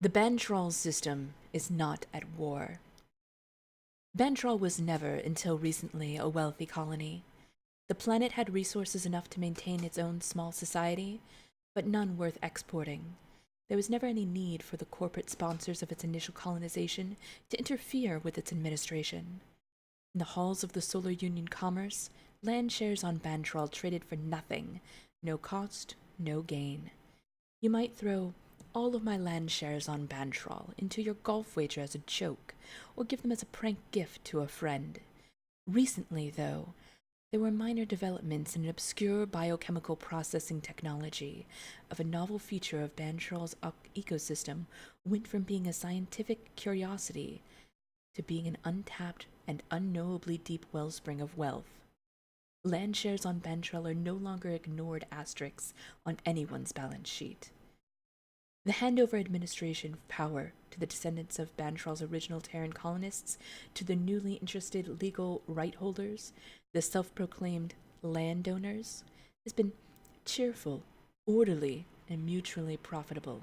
The Bantraphyll system is not at war. Bantraphyll was never, until recently, a wealthy colony. The planet had resources enough to maintain its own small society, but none worth exporting. There was never any need for the corporate sponsors of its initial colonization to interfere with its administration. In the halls of the Solar Union Commerce, land shares on Bantraphyll traded for nothing, no cost, no gain. You might throw all of my land shares on Bantraphyll into your golf wager as a joke, or give them as a prank gift to a friend. Recently, though, there were minor developments in an obscure biochemical processing technology of a novel feature of Bantraphyll's ecosystem went from being a scientific curiosity to being an untapped and unknowably deep wellspring of wealth. Land shares on Bantraphyll are no longer ignored asterisks on anyone's balance sheet. The handover administration of power to the descendants of Bantraphyll's original Terran colonists, to the newly interested legal right holders, the self-proclaimed landowners, has been cheerful, orderly, and mutually profitable.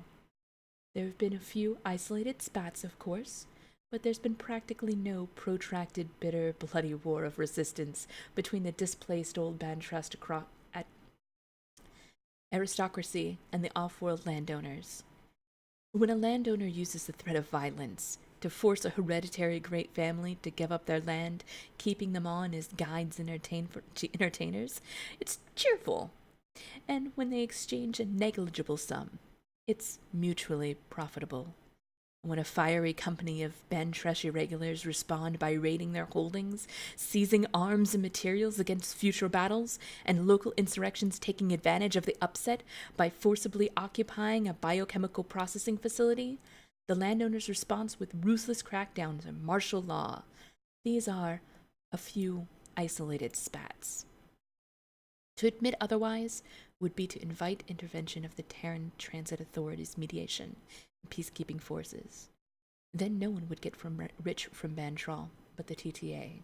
There have been a few isolated spats, of course, but there's been practically no protracted, bitter, bloody war of resistance between the displaced old Bantraphyll aristocracy and the off-world landowners. When a landowner uses the threat of violence to force a hereditary great family to give up their land, keeping them on as guides and entertainers, it's cheerful. And when they exchange a negligible sum, it's mutually profitable. When a fiery company of Bantraphyll irregulars respond by raiding their holdings, seizing arms and materials against future battles, and local insurrections taking advantage of the upset by forcibly occupying a biochemical processing facility, the landowners' response with ruthless crackdowns and martial law. These are a few isolated spats. To admit otherwise would be to invite intervention of the Terran Transit Authority's mediation and peacekeeping forces. Then no one would get rich from Bantraphyll but the TTA.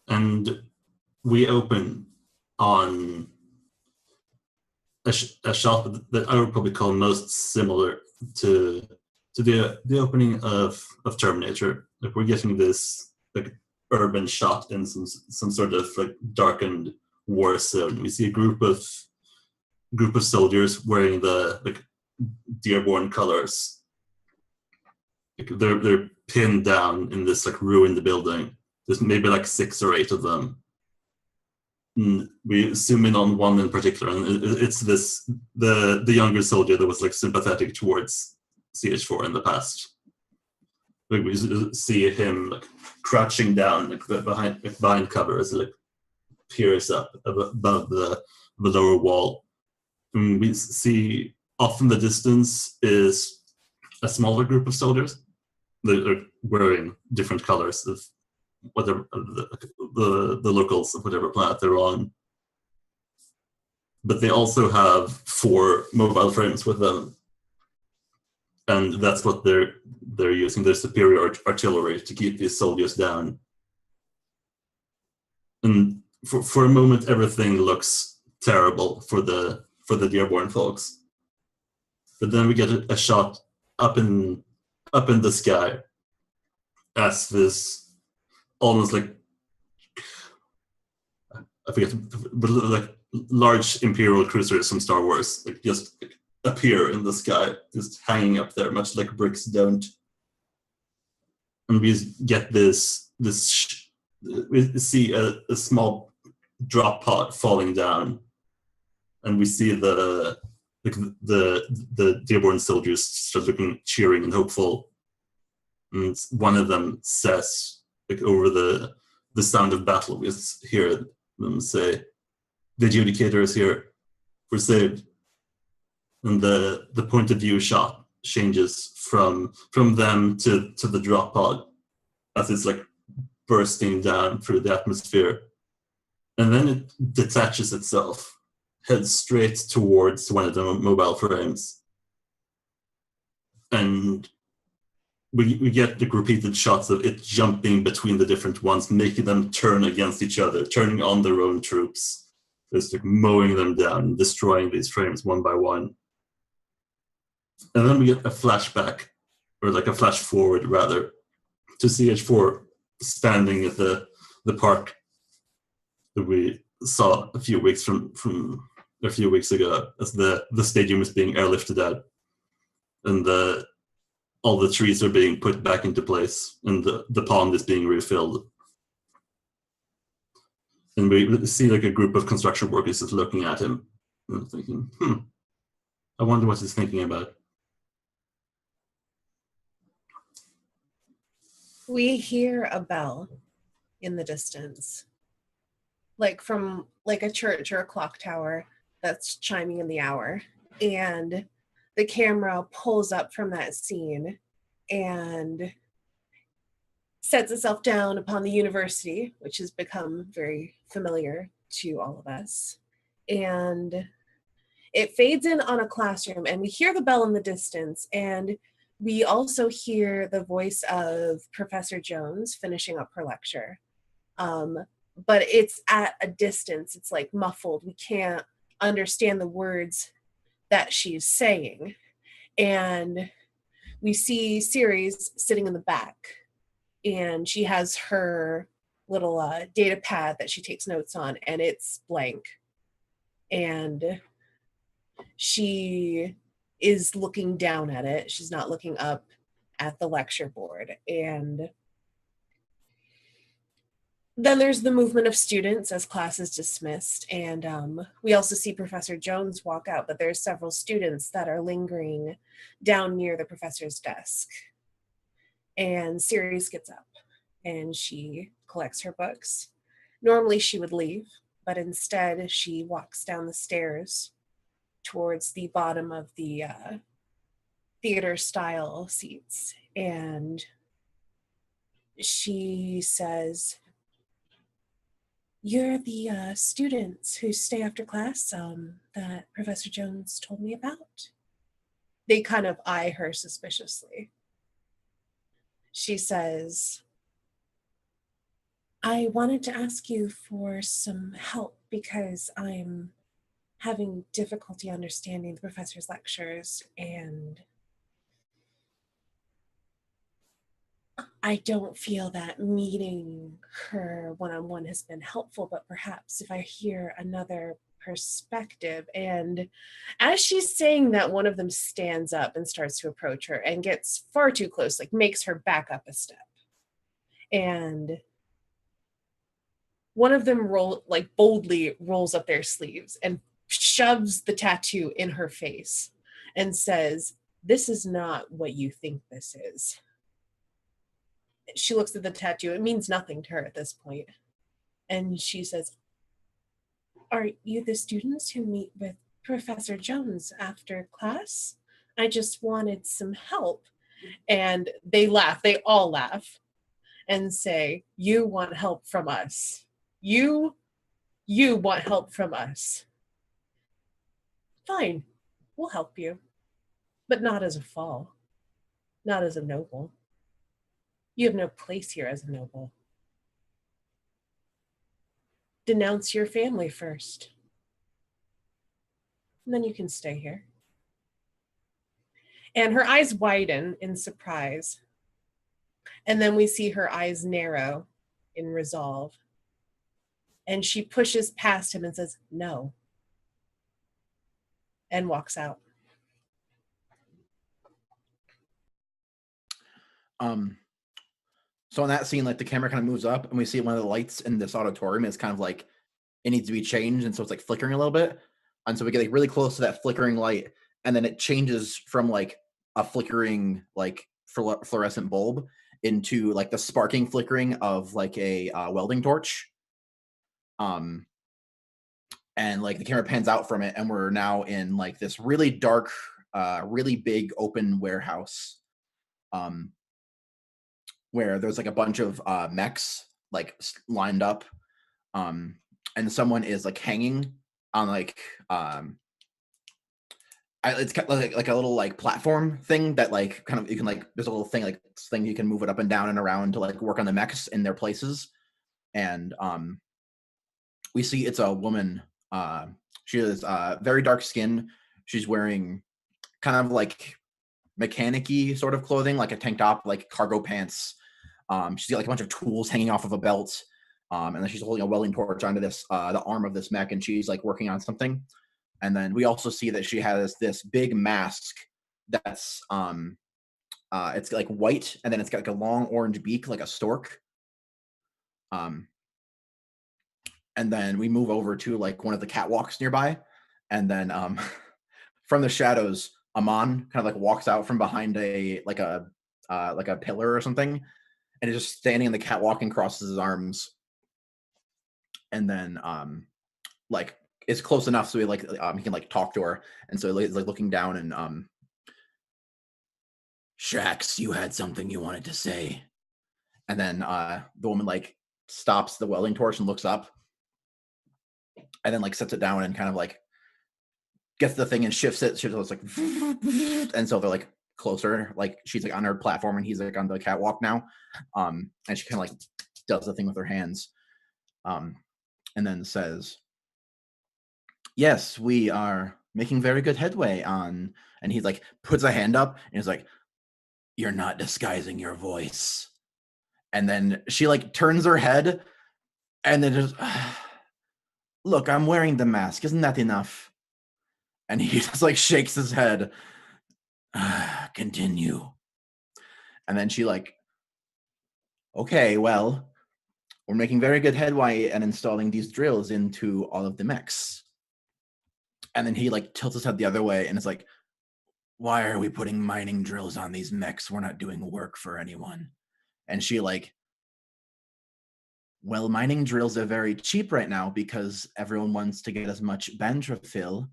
And we open on a shop that I would probably call most similar to the opening of Terminator. Like, we're getting this like urban shot in some sort of like darkened war zone. We see a group of soldiers wearing the like Dearborn colors. Like, they're pinned down in this like ruined building. There's maybe like 6 or 8 of them. And we zoom in on one in particular, and it's the younger soldier that was like sympathetic towards CH4 in the past. Like, we see him like crouching down like behind cover as he like peers up above the lower wall. And we see off in the distance is a smaller group of soldiers that are wearing different colors of whatever the locals of whatever planet they're on. But they also have 4 mobile frames with them, and that's what they're using their superior artillery to keep these soldiers down. And for a moment, everything looks terrible for the Dearborn folks. But then we get a shot up in the sky as this almost like, I forget, but like large Imperial cruisers from Star Wars like just appear in the sky, just hanging up there, much like bricks don't. And we get this we see a small drop pod falling down, and we see the Dearborn soldiers start looking cheering and hopeful. And one of them says, like, over the sound of battle, we just hear them say, "The adjudicator is here. We're saved." And the point of view shot changes from them to the drop pod as it's like bursting down through the atmosphere. And then it detaches itself, heads straight towards one of the mobile frames. And we get the repeated shots of it jumping between the different ones, making them turn against each other, turning on their own troops. just like mowing them down, destroying these frames one by one. And then we get a flashback, or like a flash forward rather, to CH4 standing at the park that we saw a few weeks ago, as the stadium is being airlifted out, and all the trees are being put back into place, and the pond is being refilled. And we see like a group of construction workers just looking at him and thinking, I wonder what he's thinking about. We hear a bell in the distance, like from like a church or a clock tower that's chiming in the hour. And the camera pulls up from that scene and sets itself down upon the university, which has become very familiar to all of us. And it fades in on a classroom, and we hear the bell in the distance, and we also hear the voice of Professor Jones finishing up her lecture. But it's at a distance. It's like muffled. We can't understand the words that she's saying. And we see Ceres sitting in the back, and she has her little data pad that she takes notes on, and it's blank. And she is looking down at it. She's not looking up at the lecture board. And then there's the movement of students as class is dismissed. And we also see Professor Jones walk out, but there's several students that are lingering down near the professor's desk. And Ceres gets up and she collects her books. Normally she would leave, but instead she walks down the stairs towards the bottom of the theater style seats. And she says, "You're the students who stay after class that Professor Jones told me about?" They kind of eye her suspiciously. She says, "I wanted to ask you for some help because I'm having difficulty understanding the professor's lectures, and I don't feel that meeting her one-on-one has been helpful, but perhaps if I hear another perspective." And as she's saying that, one of them stands up and starts to approach her and gets far too close, like makes her back up a step. And one of them boldly rolls up their sleeves and shoves the tattoo in her face and says, "This is not what you think this is." She looks at the tattoo. It means nothing to her at this point. And she says, "Are you the students who meet with Professor Jones after class? I just wanted some help." And they laugh. They all laugh and say, "You want help from us. You want help from us. Fine, we'll help you, but not as a fall, not as a noble. You have no place here as a noble. Denounce your family first, and then you can stay here." And her eyes widen in surprise. And then we see her eyes narrow in resolve. And she pushes past him and says, "No," and walks out. So in that scene, like the camera kind of moves up and we see one of the lights in this auditorium is kind of like, it needs to be changed. And so it's like flickering a little bit. And so we get like really close to that flickering light. And then it changes from like a flickering, like fluorescent bulb into like the sparking flickering of like a welding torch. And like the camera pans out from it and we're now in like this really dark, really big open warehouse. Where there's like a bunch of mechs like lined up, and someone is like hanging on like it's kind of like a little like platform thing that like kind of you can like there's a little thing like this thing you can move it up and down and around to like work on the mechs in their places, and we see it's a woman She has very dark skin. She's wearing kind of like mechanic-y sort of clothing, like a tank top, like cargo pants. She's got like a bunch of tools hanging off of a belt. And then she's holding a welding torch onto this the arm of this mech, and she's like working on something. And then we also see that she has this big mask that's it's like white, and then it's got like a long orange beak, like a stork. And then we move over to like one of the catwalks nearby, and then from the shadows, Amon kind of like walks out from behind a pillar or something, and is just standing in the catwalk and crosses his arms, and then like it's close enough so he can like talk to her, and so he's like looking down and Shax, you had something you wanted to say, and then the woman like stops the welding torch and looks up, and then like sets it down and kind of like gets the thing and shifts it. It's like, and so they're like closer. Like she's like on her platform and he's like on the catwalk now. And she kind of like does the thing with her hands, and then says, "Yes, we are making very good headway on." And he like puts a hand up and he's like, "You're not disguising your voice." And then she like turns her head, and then just, "Look, I'm wearing the mask. Isn't that enough?" And he just like shakes his head. Continue. And then she like, "Okay, well, we're making very good headway and installing these drills into all of the mechs." And then he like tilts his head the other way and is like, "Why are we putting mining drills on these mechs? We're not doing work for anyone." And she like, "Well, mining drills are very cheap right now because everyone wants to get as much Bantraphyll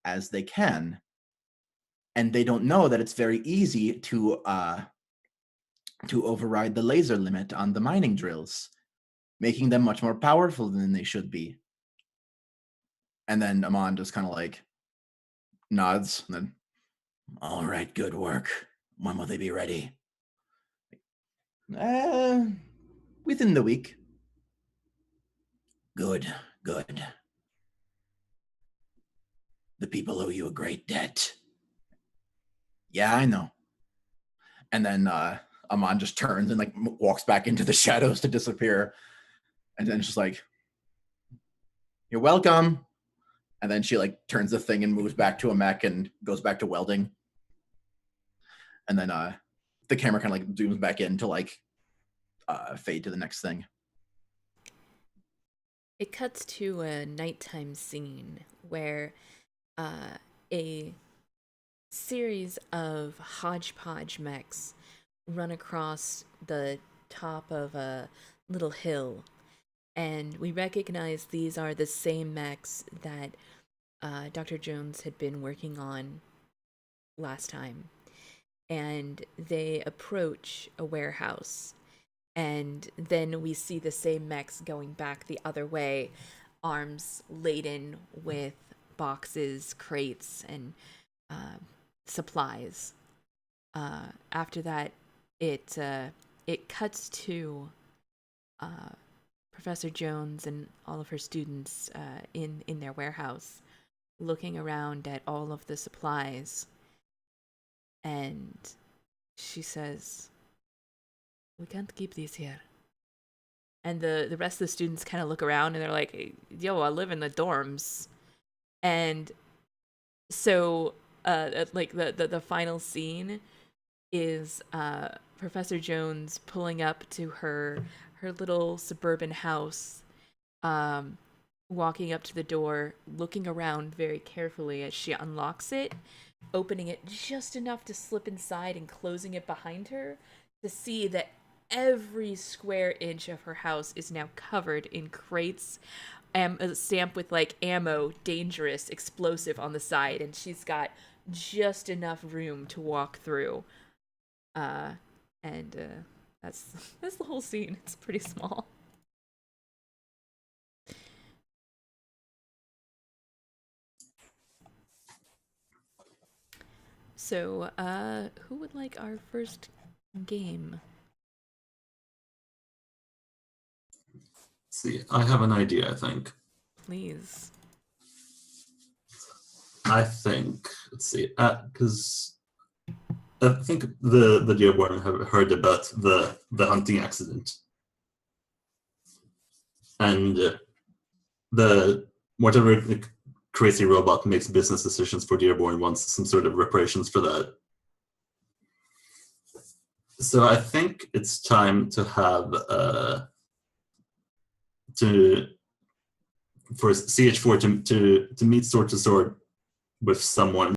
as they can. And they don't know that it's very easy to override the laser limit on the mining drills, making them much more powerful than they should be." And then Amon just kind of like nods and then, "All right, good work. When will they be ready?" Within the week. Good, good. The people owe you a great debt. Yeah, I know. And then Amon just turns and like walks back into the shadows to disappear. And then she's like, "You're welcome." And then she like turns the thing and moves back to a mech and goes back to welding. And then the camera kind of like zooms back in to like fade to the next thing. It cuts to a nighttime scene where a series of hodgepodge mechs run across the top of a little hill, and we recognize these are the same mechs that Dr. Jones had been working on last time. And they approach a warehouse, and then we see the same mechs going back the other way, arms laden with boxes, crates, and supplies. After that, it cuts to Professor Jones and all of her students in their warehouse, looking around at all of the supplies, and she says, "We can't keep these here." And the rest of the students kind of look around and they're like, "Yo, I live in the dorms." And so like the final scene is Professor Jones pulling up to her little suburban house, walking up to the door, looking around very carefully as she unlocks it, opening it just enough to slip inside and closing it behind her, to see that every square inch of her house is now covered in crates, stamped with like ammo, dangerous, explosive on the side, and she's got just enough room to walk through. And that's the whole scene. It's pretty small. So, who would like our first game? See, I have an idea, I think. Please. I think, let's see, because I think the Dearborn have heard about the hunting accident, and the whatever crazy robot makes business decisions for Dearborn wants some sort of reparations for that. So I think it's time to have for CH4 to meet sword to sword with someone